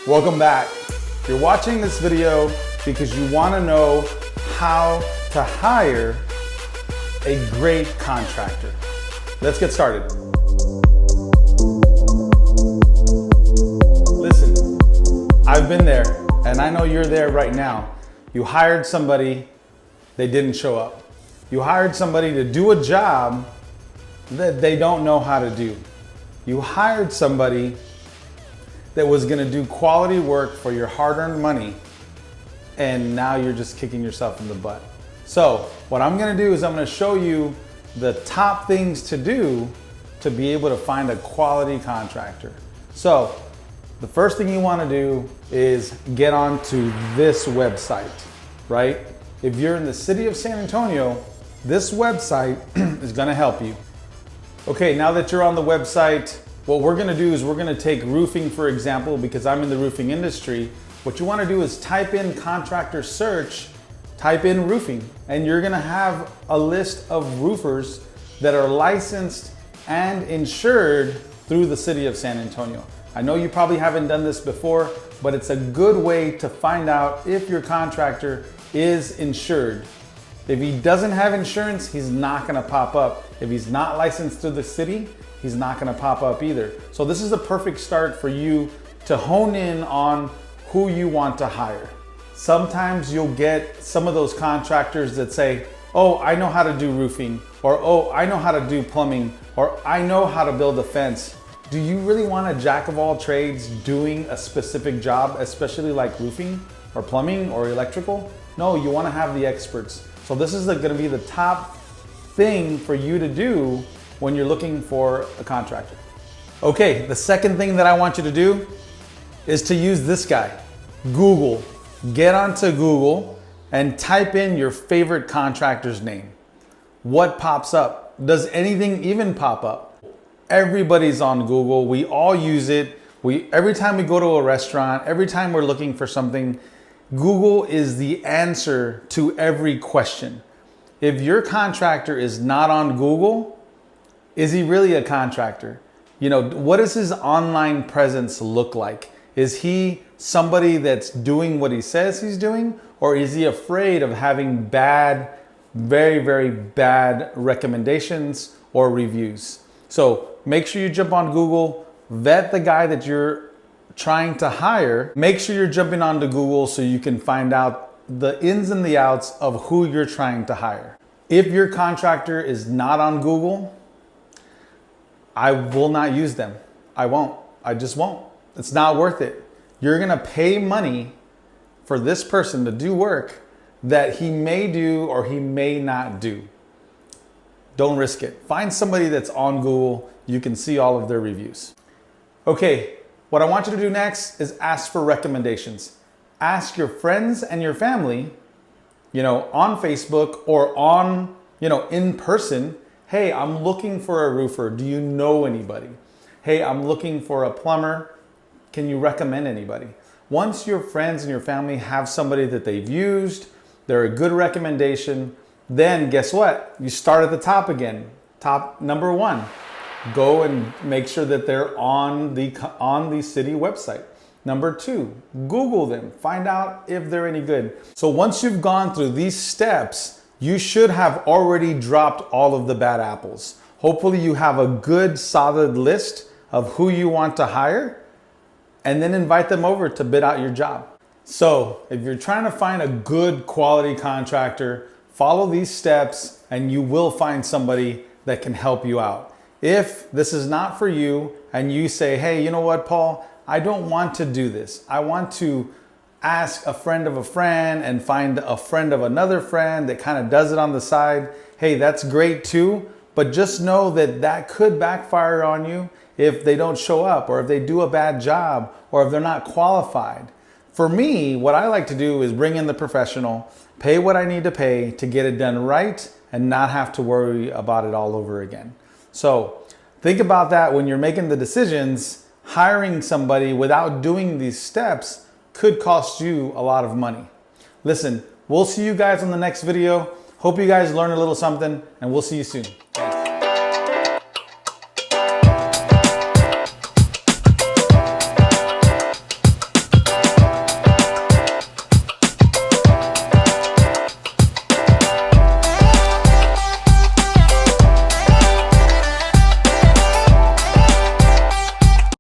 Welcome back. You're watching this video because you want to know how to hire a great contractor. Let's get started. Listen, I've been there and I know you're there right now. You hired somebody, they didn't show up. You hired somebody to do a job that they don't know how to do. You hired somebody that was gonna do quality work for your hard-earned money, and now you're just kicking yourself in the butt. So what I'm gonna do is I'm gonna show you the top things to do to be able to find a quality contractor. So the first thing you wanna do is get onto this website, right? If you're in the city of San Antonio, this website is gonna help you. Okay, now that you're on the website, what we're gonna do is we're gonna take roofing, for example, because I'm in the roofing industry. What you wanna do is type in contractor search, type in roofing, and you're gonna have a list of roofers that are licensed and insured through the city of San Antonio. I know you probably haven't done this before, but it's a good way to find out if your contractor is insured. If he doesn't have insurance, he's not gonna pop up. If he's not licensed through the city, he's not gonna pop up either. So this is a perfect start for you to hone in on who you want to hire. Sometimes you'll get some of those contractors that say, oh, I know how to do roofing, or oh, I know how to do plumbing, or I know how to build a fence. Do you really want a jack of all trades doing a specific job, especially like roofing or plumbing or electrical? No, you wanna have the experts. So this is gonna be the top thing for you to do when you're looking for a contractor. Okay, the second thing that I want you to do is to use this guy, Google. Get onto Google and type in your favorite contractor's name. What pops up? Does anything even pop up? Everybody's on Google. We all use it. Every time we go to a restaurant, every time we're looking for something, Google is the answer to every question. If your contractor is not on Google, is he really a contractor? You know, what does his online presence look like? Is he somebody that's doing what he says he's doing? Or is he afraid of having bad, very, very bad recommendations or reviews? So make sure you jump on Google, vet the guy that you're trying to hire. Make sure you're jumping onto Google so you can find out the ins and the outs of who you're trying to hire. If your contractor is not on Google, I will not use them. I won't. I just won't. It's not worth it. You're gonna pay money for this person to do work that he may do or he may not do. Don't risk it. Find somebody that's on Google. You can see all of their reviews. Okay, what I want you to do next is ask for recommendations. Ask your friends and your family, on Facebook or on, in person. Hey, I'm looking for a roofer. Do you know anybody? Hey, I'm looking for a plumber. Can you recommend anybody? Once your friends and your family have somebody that they've used, they're a good recommendation, then guess what? You start at the top again. Top number one, go and make sure that they're on the city website. Number two, Google them, find out if they're any good. So once you've gone through these steps, you should have already dropped all of the bad apples. Hopefully you have a good solid list of who you want to hire and then invite them over to bid out your job. So if you're trying to find a good quality contractor, follow these steps and you will find somebody that can help you out. If this is not for you and you say, hey, you know what, Paul, I don't want to do this. I want to ask a friend of a friend and find a friend of another friend that kind of does it on the side. Hey, that's great too, but just know that that could backfire on you if they don't show up or if they do a bad job or if they're not qualified. For me, what I like to do is bring in the professional, pay what I need to pay to get it done right and not have to worry about it all over again. So think about that when you're making the decisions. Hiring somebody without doing these steps could cost you a lot of money. Listen, we'll see you guys on the next video. Hope you guys learned a little something and we'll see you soon.